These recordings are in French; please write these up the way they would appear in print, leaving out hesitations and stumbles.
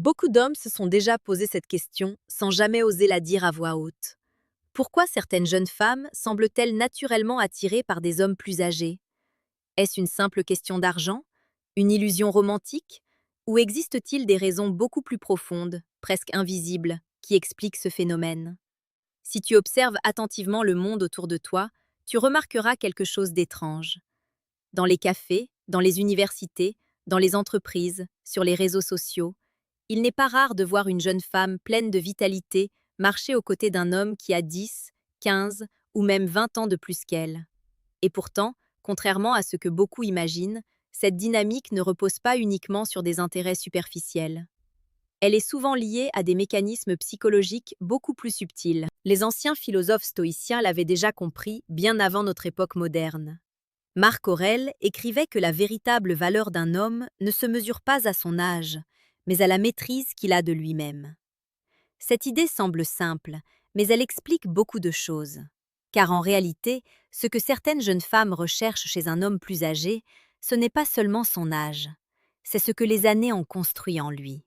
Beaucoup d'hommes se sont déjà posé cette question sans jamais oser la dire à voix haute. Pourquoi certaines jeunes femmes semblent-elles naturellement attirées par des hommes plus âgés? Est-ce une simple question d'argent? Une illusion romantique? Ou existe-t-il des raisons beaucoup plus profondes, presque invisibles, qui expliquent ce phénomène? Si tu observes attentivement le monde autour de toi, tu remarqueras quelque chose d'étrange. Dans les cafés, dans les universités, dans les entreprises, sur les réseaux sociaux, il n'est pas rare de voir une jeune femme pleine de vitalité marcher aux côtés d'un homme qui a 10, 15 ou même 20 ans de plus qu'elle. Et pourtant, contrairement à ce que beaucoup imaginent, cette dynamique ne repose pas uniquement sur des intérêts superficiels. Elle est souvent liée à des mécanismes psychologiques beaucoup plus subtils. Les anciens philosophes stoïciens l'avaient déjà compris bien avant notre époque moderne. Marc Aurèle écrivait que la véritable valeur d'un homme ne se mesure pas à son âge, mais à la maîtrise qu'il a de lui-même. Cette idée semble simple, mais elle explique beaucoup de choses. Car en réalité, ce que certaines jeunes femmes recherchent chez un homme plus âgé, ce n'est pas seulement son âge, c'est ce que les années ont construit en lui.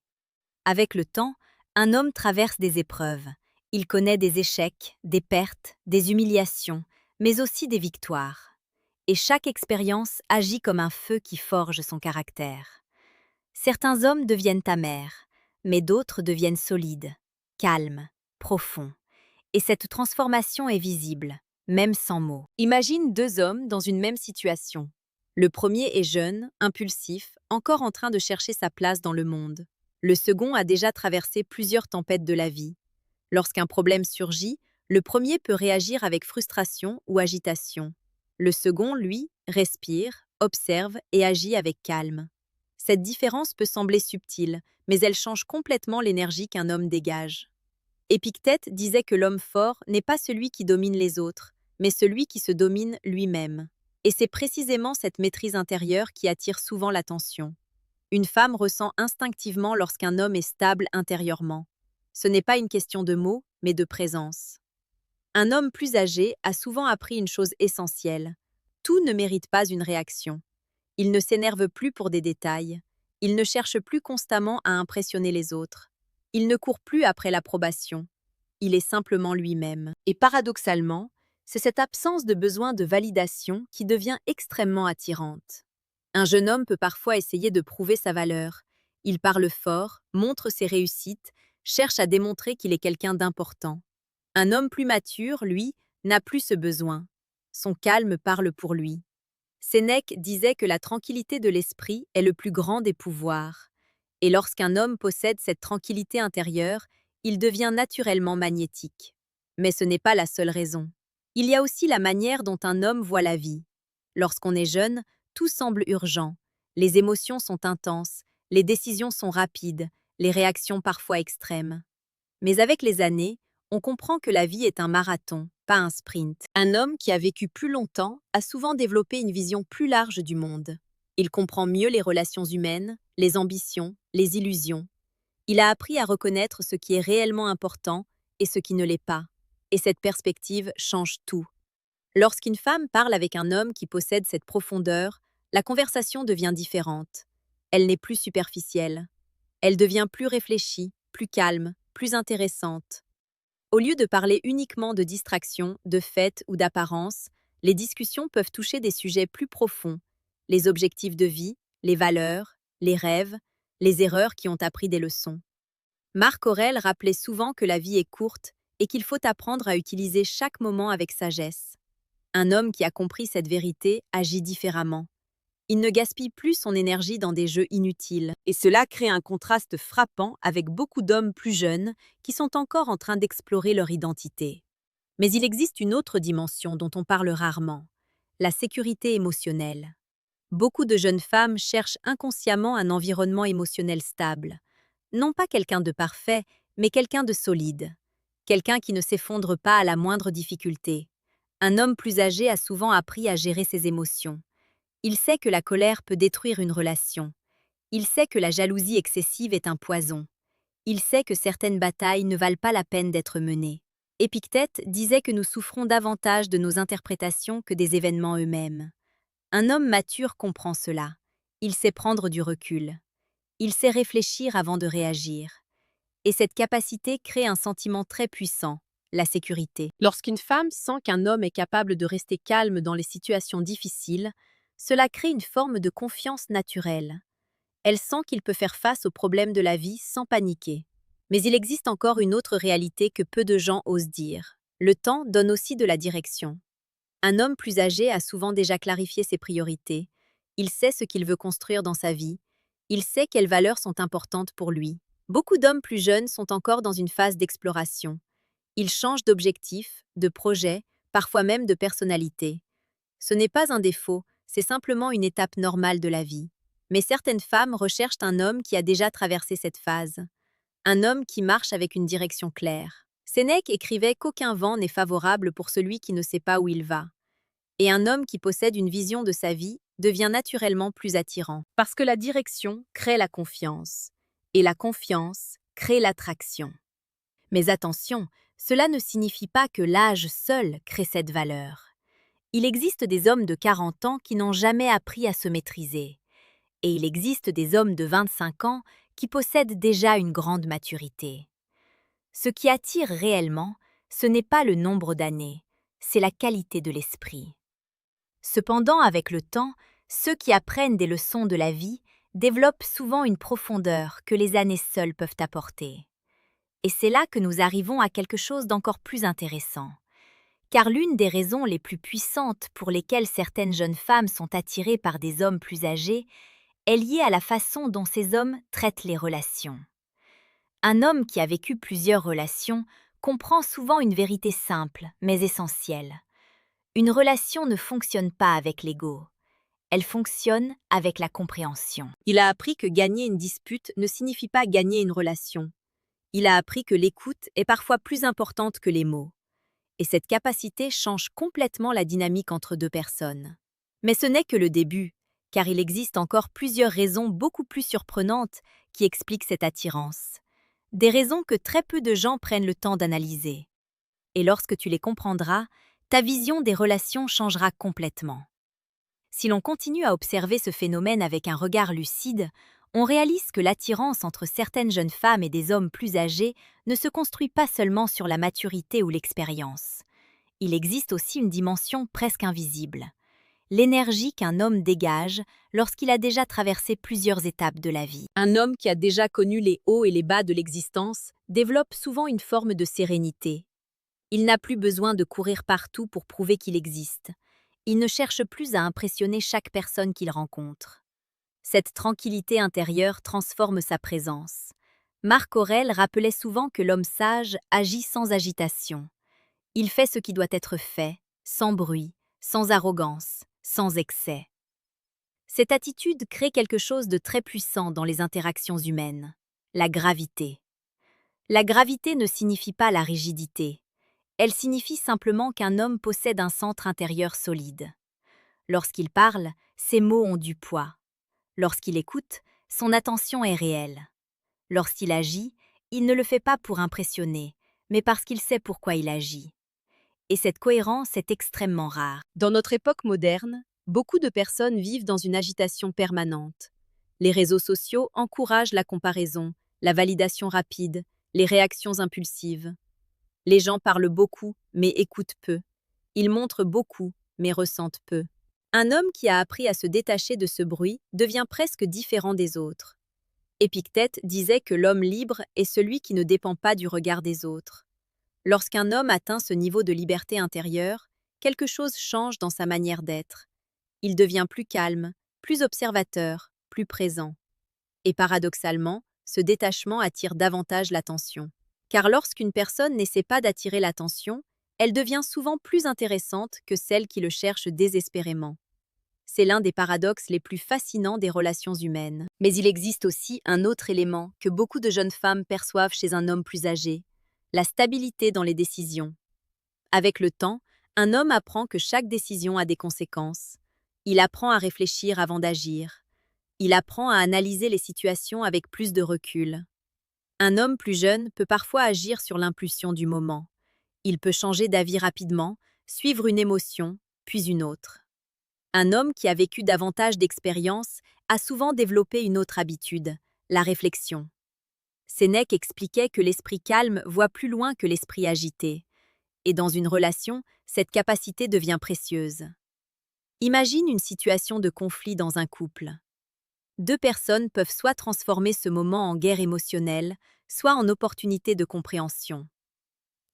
Avec le temps, un homme traverse des épreuves. Il connaît des échecs, des pertes, des humiliations, mais aussi des victoires. Et chaque expérience agit comme un feu qui forge son caractère. Certains hommes deviennent amers, mais d'autres deviennent solides, calmes, profonds. Et cette transformation est visible, même sans mots. Imagine deux hommes dans une même situation. Le premier est jeune, impulsif, encore en train de chercher sa place dans le monde. Le second a déjà traversé plusieurs tempêtes de la vie. Lorsqu'un problème surgit, le premier peut réagir avec frustration ou agitation. Le second, lui, respire, observe et agit avec calme. Cette différence peut sembler subtile, mais elle change complètement l'énergie qu'un homme dégage. Épictète disait que l'homme fort n'est pas celui qui domine les autres, mais celui qui se domine lui-même. Et c'est précisément cette maîtrise intérieure qui attire souvent l'attention. Une femme ressent instinctivement lorsqu'un homme est stable intérieurement. Ce n'est pas une question de mots, mais de présence. Un homme plus âgé a souvent appris une chose essentielle. Tout ne mérite pas une réaction. Il ne s'énerve plus pour des détails. Il ne cherche plus constamment à impressionner les autres. Il ne court plus après l'approbation. Il est simplement lui-même. Et paradoxalement, c'est cette absence de besoin de validation qui devient extrêmement attirante. Un jeune homme peut parfois essayer de prouver sa valeur. Il parle fort, montre ses réussites, cherche à démontrer qu'il est quelqu'un d'important. Un homme plus mature, lui, n'a plus ce besoin. Son calme parle pour lui. Sénèque disait que la tranquillité de l'esprit est le plus grand des pouvoirs. Et lorsqu'un homme possède cette tranquillité intérieure, il devient naturellement magnétique. Mais ce n'est pas la seule raison. Il y a aussi la manière dont un homme voit la vie. Lorsqu'on est jeune, tout semble urgent. Les émotions sont intenses, les décisions sont rapides, les réactions parfois extrêmes. Mais avec les années, on comprend que la vie est un marathon, pas un sprint. Un homme qui a vécu plus longtemps a souvent développé une vision plus large du monde. Il comprend mieux les relations humaines, les ambitions, les illusions. Il a appris à reconnaître ce qui est réellement important et ce qui ne l'est pas. Et cette perspective change tout. Lorsqu'une femme parle avec un homme qui possède cette profondeur, la conversation devient différente. Elle n'est plus superficielle. Elle devient plus réfléchie, plus calme, plus intéressante. Au lieu de parler uniquement de distraction, de fête ou d'apparence, les discussions peuvent toucher des sujets plus profonds, les objectifs de vie, les valeurs, les rêves, les erreurs qui ont appris des leçons. Marc Aurèle rappelait souvent que la vie est courte et qu'il faut apprendre à utiliser chaque moment avec sagesse. Un homme qui a compris cette vérité agit différemment. Il ne gaspille plus son énergie dans des jeux inutiles. Et cela crée un contraste frappant avec beaucoup d'hommes plus jeunes qui sont encore en train d'explorer leur identité. Mais il existe une autre dimension dont on parle rarement, la sécurité émotionnelle. Beaucoup de jeunes femmes cherchent inconsciemment un environnement émotionnel stable. Non pas quelqu'un de parfait, mais quelqu'un de solide. Quelqu'un qui ne s'effondre pas à la moindre difficulté. Un homme plus âgé a souvent appris à gérer ses émotions. Il sait que la colère peut détruire une relation. Il sait que la jalousie excessive est un poison. Il sait que certaines batailles ne valent pas la peine d'être menées. Épictète disait que nous souffrons davantage de nos interprétations que des événements eux-mêmes. Un homme mature comprend cela. Il sait prendre du recul. Il sait réfléchir avant de réagir. Et cette capacité crée un sentiment très puissant, la sécurité. Lorsqu'une femme sent qu'un homme est capable de rester calme dans les situations difficiles, cela crée une forme de confiance naturelle. Elle sent qu'il peut faire face aux problèmes de la vie sans paniquer. Mais il existe encore une autre réalité que peu de gens osent dire. Le temps donne aussi de la direction. Un homme plus âgé a souvent déjà clarifié ses priorités. Il sait ce qu'il veut construire dans sa vie. Il sait quelles valeurs sont importantes pour lui. Beaucoup d'hommes plus jeunes sont encore dans une phase d'exploration. Ils changent d'objectif, de projet, parfois même de personnalité. Ce n'est pas un défaut, c'est simplement une étape normale de la vie. Mais certaines femmes recherchent un homme qui a déjà traversé cette phase. Un homme qui marche avec une direction claire. Sénèque écrivait qu'aucun vent n'est favorable pour celui qui ne sait pas où il va. Et un homme qui possède une vision de sa vie devient naturellement plus attirant. Parce que la direction crée la confiance. Et la confiance crée l'attraction. Mais attention, cela ne signifie pas que l'âge seul crée cette valeur. Il existe des hommes de 40 ans qui n'ont jamais appris à se maîtriser. Et il existe des hommes de 25 ans qui possèdent déjà une grande maturité. Ce qui attire réellement, ce n'est pas le nombre d'années, c'est la qualité de l'esprit. Cependant, avec le temps, ceux qui apprennent des leçons de la vie développent souvent une profondeur que les années seules peuvent apporter. Et c'est là que nous arrivons à quelque chose d'encore plus intéressant. Car l'une des raisons les plus puissantes pour lesquelles certaines jeunes femmes sont attirées par des hommes plus âgés est liée à la façon dont ces hommes traitent les relations. Un homme qui a vécu plusieurs relations comprend souvent une vérité simple, mais essentielle. Une relation ne fonctionne pas avec l'ego. Elle fonctionne avec la compréhension. Il a appris que gagner une dispute ne signifie pas gagner une relation. Il a appris que l'écoute est parfois plus importante que les mots. Et cette capacité change complètement la dynamique entre deux personnes. Mais ce n'est que le début, car il existe encore plusieurs raisons beaucoup plus surprenantes qui expliquent cette attirance. Des raisons que très peu de gens prennent le temps d'analyser. Et lorsque tu les comprendras, ta vision des relations changera complètement. Si l'on continue à observer ce phénomène avec un regard lucide, on réalise que l'attirance entre certaines jeunes femmes et des hommes plus âgés ne se construit pas seulement sur la maturité ou l'expérience. Il existe aussi une dimension presque invisible. L'énergie qu'un homme dégage lorsqu'il a déjà traversé plusieurs étapes de la vie. Un homme qui a déjà connu les hauts et les bas de l'existence développe souvent une forme de sérénité. Il n'a plus besoin de courir partout pour prouver qu'il existe. Il ne cherche plus à impressionner chaque personne qu'il rencontre. Cette tranquillité intérieure transforme sa présence. Marc Aurèle rappelait souvent que l'homme sage agit sans agitation. Il fait ce qui doit être fait, sans bruit, sans arrogance, sans excès. Cette attitude crée quelque chose de très puissant dans les interactions humaines, la gravité. La gravité ne signifie pas la rigidité. Elle signifie simplement qu'un homme possède un centre intérieur solide. Lorsqu'il parle, ses mots ont du poids. Lorsqu'il écoute, son attention est réelle. Lorsqu'il agit, il ne le fait pas pour impressionner, mais parce qu'il sait pourquoi il agit. Et cette cohérence est extrêmement rare. Dans notre époque moderne, beaucoup de personnes vivent dans une agitation permanente. Les réseaux sociaux encouragent la comparaison, la validation rapide, les réactions impulsives. Les gens parlent beaucoup, mais écoutent peu. Ils montrent beaucoup, mais ressentent peu. Un homme qui a appris à se détacher de ce bruit devient presque différent des autres. Épictète disait que l'homme libre est celui qui ne dépend pas du regard des autres. Lorsqu'un homme atteint ce niveau de liberté intérieure, quelque chose change dans sa manière d'être. Il devient plus calme, plus observateur, plus présent. Et paradoxalement, ce détachement attire davantage l'attention. Car lorsqu'une personne n'essaie pas d'attirer l'attention, elle devient souvent plus intéressante que celle qui le cherche désespérément. C'est l'un des paradoxes les plus fascinants des relations humaines. Mais il existe aussi un autre élément que beaucoup de jeunes femmes perçoivent chez un homme plus âgé, la stabilité dans les décisions. Avec le temps, un homme apprend que chaque décision a des conséquences. Il apprend à réfléchir avant d'agir. Il apprend à analyser les situations avec plus de recul. Un homme plus jeune peut parfois agir sur l'impulsion du moment. Il peut changer d'avis rapidement, suivre une émotion, puis une autre. Un homme qui a vécu davantage d'expériences a souvent développé une autre habitude, la réflexion. Sénèque expliquait que l'esprit calme voit plus loin que l'esprit agité, et dans une relation, cette capacité devient précieuse. Imagine une situation de conflit dans un couple. Deux personnes peuvent soit transformer ce moment en guerre émotionnelle, soit en opportunité de compréhension.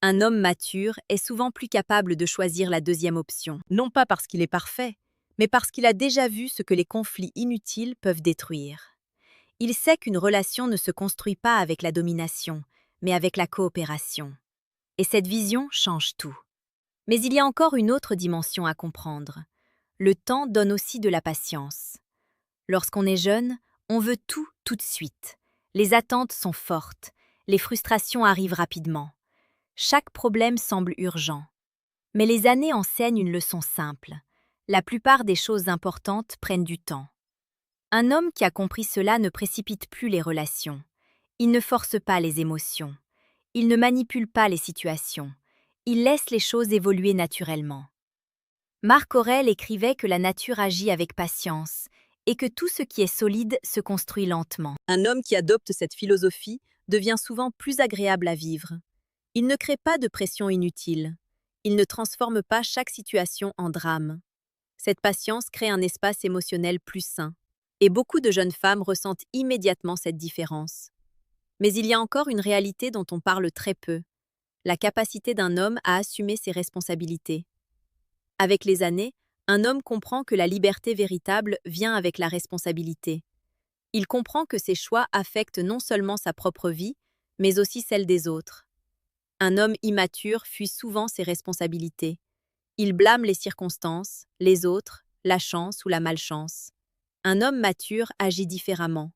Un homme mature est souvent plus capable de choisir la deuxième option, non pas parce qu'il est parfait, mais parce qu'il a déjà vu ce que les conflits inutiles peuvent détruire. Il sait qu'une relation ne se construit pas avec la domination, mais avec la coopération. Et cette vision change tout. Mais il y a encore une autre dimension à comprendre. Le temps donne aussi de la patience. Lorsqu'on est jeune, on veut tout de suite. Les attentes sont fortes, les frustrations arrivent rapidement. Chaque problème semble urgent. Mais les années enseignent une leçon simple. La plupart des choses importantes prennent du temps. Un homme qui a compris cela ne précipite plus les relations. Il ne force pas les émotions. Il ne manipule pas les situations. Il laisse les choses évoluer naturellement. Marc Aurèle écrivait que la nature agit avec patience et que tout ce qui est solide se construit lentement. Un homme qui adopte cette philosophie devient souvent plus agréable à vivre. Il ne crée pas de pression inutile. Il ne transforme pas chaque situation en drame. Cette patience crée un espace émotionnel plus sain. Et beaucoup de jeunes femmes ressentent immédiatement cette différence. Mais il y a encore une réalité dont on parle très peu, la capacité d'un homme à assumer ses responsabilités. Avec les années, un homme comprend que la liberté véritable vient avec la responsabilité. Il comprend que ses choix affectent non seulement sa propre vie, mais aussi celle des autres. Un homme immature fuit souvent ses responsabilités. Il blâme les circonstances, les autres, la chance ou la malchance. Un homme mature agit différemment.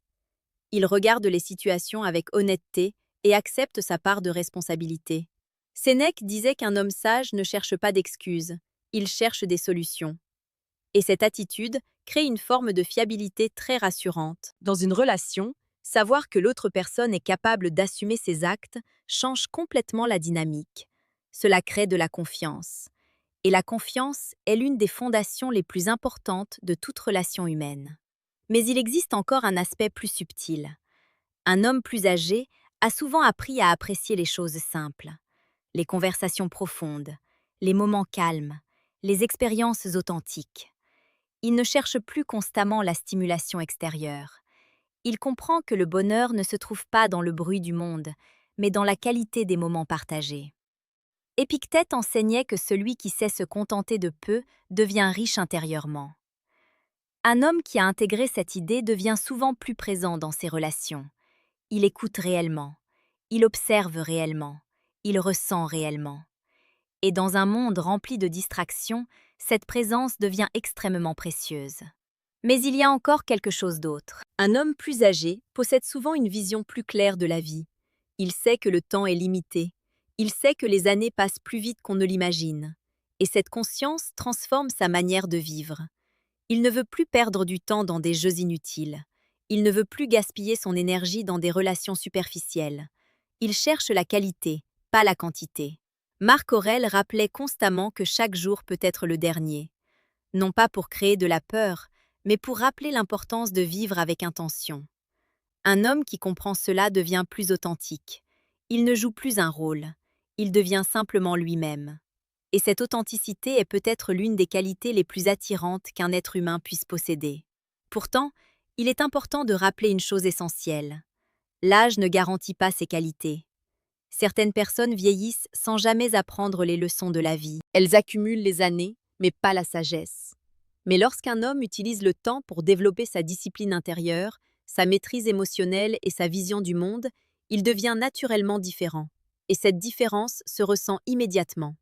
Il regarde les situations avec honnêteté et accepte sa part de responsabilité. Sénèque disait qu'un homme sage ne cherche pas d'excuses, il cherche des solutions. Et cette attitude crée une forme de fiabilité très rassurante. Dans une relation, savoir que l'autre personne est capable d'assumer ses actes change complètement la dynamique. Cela crée de la confiance. Et la confiance est l'une des fondations les plus importantes de toute relation humaine. Mais il existe encore un aspect plus subtil. Un homme plus âgé a souvent appris à apprécier les choses simples, les conversations profondes, les moments calmes, les expériences authentiques. Il ne cherche plus constamment la stimulation extérieure. Il comprend que le bonheur ne se trouve pas dans le bruit du monde, mais dans la qualité des moments partagés. Épictète enseignait que celui qui sait se contenter de peu devient riche intérieurement. Un homme qui a intégré cette idée devient souvent plus présent dans ses relations. Il écoute réellement, il observe réellement, il ressent réellement. Et dans un monde rempli de distractions, cette présence devient extrêmement précieuse. Mais il y a encore quelque chose d'autre. Un homme plus âgé possède souvent une vision plus claire de la vie. Il sait que le temps est limité. Il sait que les années passent plus vite qu'on ne l'imagine. Et cette conscience transforme sa manière de vivre. Il ne veut plus perdre du temps dans des jeux inutiles. Il ne veut plus gaspiller son énergie dans des relations superficielles. Il cherche la qualité, pas la quantité. Marc Aurèle rappelait constamment que chaque jour peut être le dernier. Non pas pour créer de la peur, mais pour rappeler l'importance de vivre avec intention. Un homme qui comprend cela devient plus authentique. Il ne joue plus un rôle. Il devient simplement lui-même. Et cette authenticité est peut-être l'une des qualités les plus attirantes qu'un être humain puisse posséder. Pourtant, il est important de rappeler une chose essentielle. L'âge ne garantit pas ces qualités. Certaines personnes vieillissent sans jamais apprendre les leçons de la vie. Elles accumulent les années, mais pas la sagesse. Mais lorsqu'un homme utilise le temps pour développer sa discipline intérieure, sa maîtrise émotionnelle et sa vision du monde, il devient naturellement différent. Et cette différence se ressent immédiatement.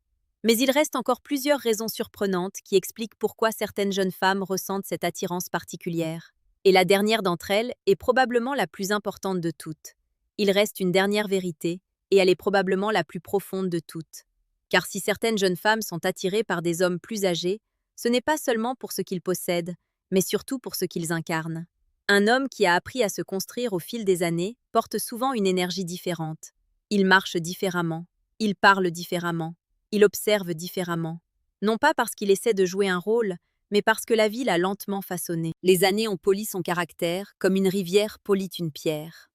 Mais il reste encore plusieurs raisons surprenantes qui expliquent pourquoi certaines jeunes femmes ressentent cette attirance particulière. Et la dernière d'entre elles est probablement la plus importante de toutes. Il reste une dernière vérité, et elle est probablement la plus profonde de toutes. Car si certaines jeunes femmes sont attirées par des hommes plus âgés, ce n'est pas seulement pour ce qu'ils possèdent, mais surtout pour ce qu'ils incarnent. Un homme qui a appris à se construire au fil des années porte souvent une énergie différente. Il marche différemment, il parle différemment, il observe différemment. Non pas parce qu'il essaie de jouer un rôle, mais parce que la vie l'a lentement façonné. Les années ont poli son caractère, comme une rivière polit une pierre.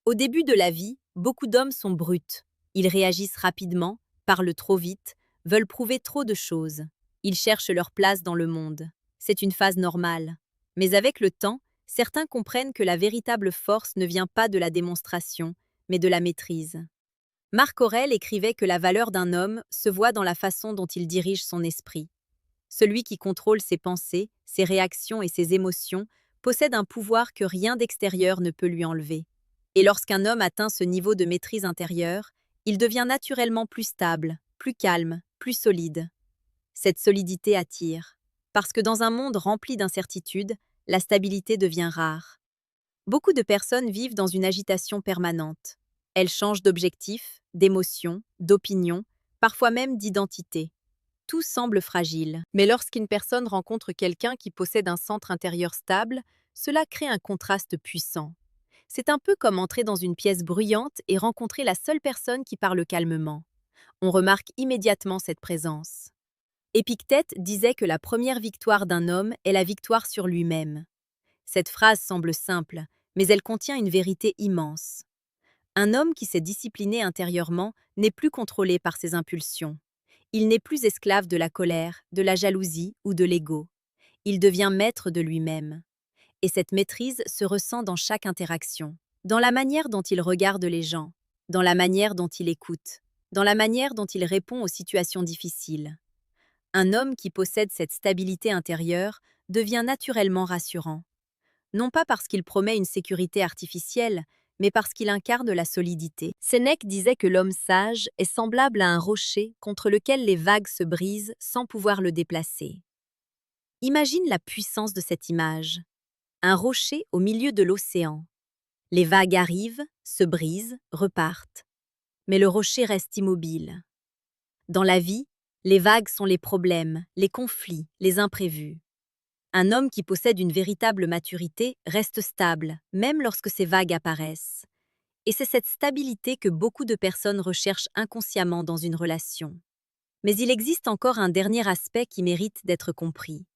Au début de la vie, beaucoup d'hommes sont bruts. Ils réagissent rapidement, parlent trop vite, veulent prouver trop de choses. Ils cherchent leur place dans le monde. C'est une phase normale. Mais avec le temps, certains comprennent que la véritable force ne vient pas de la démonstration, mais de la maîtrise. Marc Aurèle écrivait que la valeur d'un homme se voit dans la façon dont il dirige son esprit. Celui qui contrôle ses pensées, ses réactions et ses émotions possède un pouvoir que rien d'extérieur ne peut lui enlever. Et lorsqu'un homme atteint ce niveau de maîtrise intérieure, il devient naturellement plus stable, plus calme, plus solide. Cette solidité attire, parce que dans un monde rempli d'incertitudes, la stabilité devient rare. Beaucoup de personnes vivent dans une agitation permanente. Elles changent d'objectif, d'émotion, d'opinion, parfois même d'identité. Tout semble fragile. Mais lorsqu'une personne rencontre quelqu'un qui possède un centre intérieur stable, cela crée un contraste puissant. C'est un peu comme entrer dans une pièce bruyante et rencontrer la seule personne qui parle calmement. On remarque immédiatement cette présence. Épictète disait que la première victoire d'un homme est la victoire sur lui-même. Cette phrase semble simple, mais elle contient une vérité immense. Un homme qui s'est discipliné intérieurement n'est plus contrôlé par ses impulsions. Il n'est plus esclave de la colère, de la jalousie ou de l'ego. Il devient maître de lui-même. Et cette maîtrise se ressent dans chaque interaction, dans la manière dont il regarde les gens, dans la manière dont il écoute, dans la manière dont il répond aux situations difficiles. Un homme qui possède cette stabilité intérieure devient naturellement rassurant. Non pas parce qu'il promet une sécurité artificielle, mais parce qu'il incarne la solidité. Sénèque disait que l'homme sage est semblable à un rocher contre lequel les vagues se brisent sans pouvoir le déplacer. Imagine la puissance de cette image. Un rocher au milieu de l'océan. Les vagues arrivent, se brisent, repartent. Mais le rocher reste immobile. Dans la vie, les vagues sont les problèmes, les conflits, les imprévus. Un homme qui possède une véritable maturité reste stable, même lorsque ces vagues apparaissent. Et c'est cette stabilité que beaucoup de personnes recherchent inconsciemment dans une relation. Mais il existe encore un dernier aspect qui mérite d'être compris.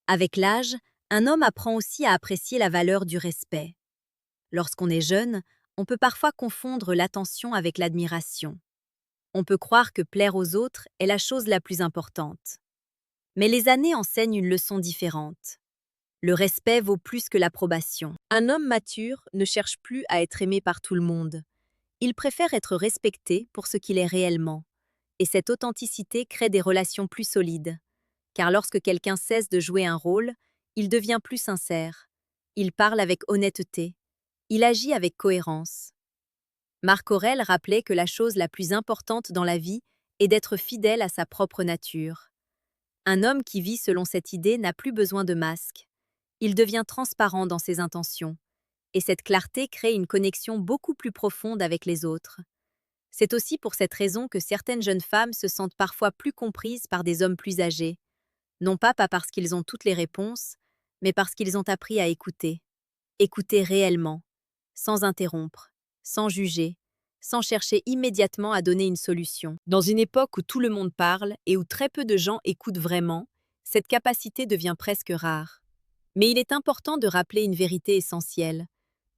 Avec l'âge, un homme apprend aussi à apprécier la valeur du respect. Lorsqu'on est jeune, on peut parfois confondre l'attention avec l'admiration. On peut croire que plaire aux autres est la chose la plus importante. Mais les années enseignent une leçon différente. Le respect vaut plus que l'approbation. Un homme mature ne cherche plus à être aimé par tout le monde. Il préfère être respecté pour ce qu'il est réellement. Et cette authenticité crée des relations plus solides. Car lorsque quelqu'un cesse de jouer un rôle, il devient plus sincère. Il parle avec honnêteté. Il agit avec cohérence. Marc Aurèle rappelait que la chose la plus importante dans la vie est d'être fidèle à sa propre nature. Un homme qui vit selon cette idée n'a plus besoin de masque. Il devient transparent dans ses intentions. Et cette clarté crée une connexion beaucoup plus profonde avec les autres. C'est aussi pour cette raison que certaines jeunes femmes se sentent parfois plus comprises par des hommes plus âgés. Non pas parce qu'ils ont toutes les réponses, mais parce qu'ils ont appris à écouter. Écouter réellement, sans interrompre, sans juger, sans chercher immédiatement à donner une solution. Dans une époque où tout le monde parle et où très peu de gens écoutent vraiment, cette capacité devient presque rare. Mais il est important de rappeler une vérité essentielle.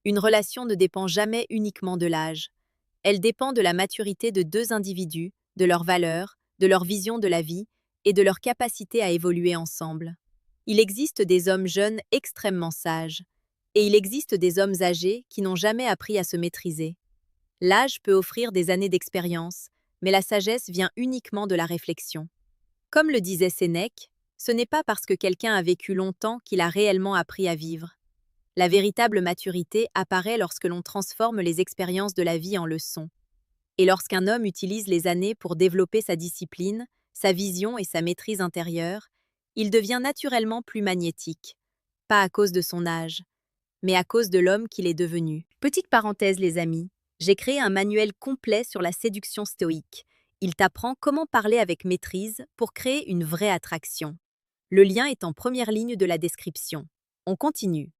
Une relation ne dépend jamais uniquement de l'âge. Elle dépend de la maturité de deux individus, de leurs valeurs, de leur vision de la vie et de leur capacité à évoluer ensemble. Il existe des hommes jeunes extrêmement sages, et il existe des hommes âgés qui n'ont jamais appris à se maîtriser. L'âge peut offrir des années d'expérience, mais la sagesse vient uniquement de la réflexion. Comme le disait Sénèque, ce n'est pas parce que quelqu'un a vécu longtemps qu'il a réellement appris à vivre. La véritable maturité apparaît lorsque l'on transforme les expériences de la vie en leçons. Et lorsqu'un homme utilise les années pour développer sa discipline, sa vision et sa maîtrise intérieure, il devient naturellement plus magnétique. Pas à cause de son âge, mais à cause de l'homme qu'il est devenu. Petite parenthèse les amis, j'ai créé un manuel complet sur la séduction stoïque. Il t'apprend comment parler avec maîtrise pour créer une vraie attraction. Le lien est en première ligne de la description. On continue.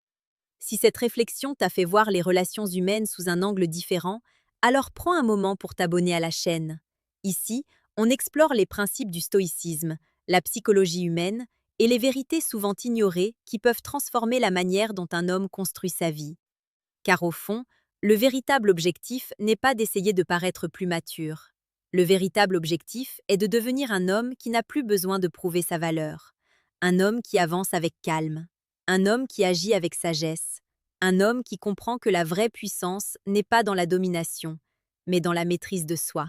Si cette réflexion t'a fait voir les relations humaines sous un angle différent, alors prends un moment pour t'abonner à la chaîne. Ici, on explore les principes du stoïcisme, la psychologie humaine et les vérités souvent ignorées qui peuvent transformer la manière dont un homme construit sa vie. Car au fond, le véritable objectif n'est pas d'essayer de paraître plus mature. Le véritable objectif est de devenir un homme qui n'a plus besoin de prouver sa valeur. Un homme qui avance avec calme. Un homme qui agit avec sagesse. Un homme qui comprend que la vraie puissance n'est pas dans la domination, mais dans la maîtrise de soi.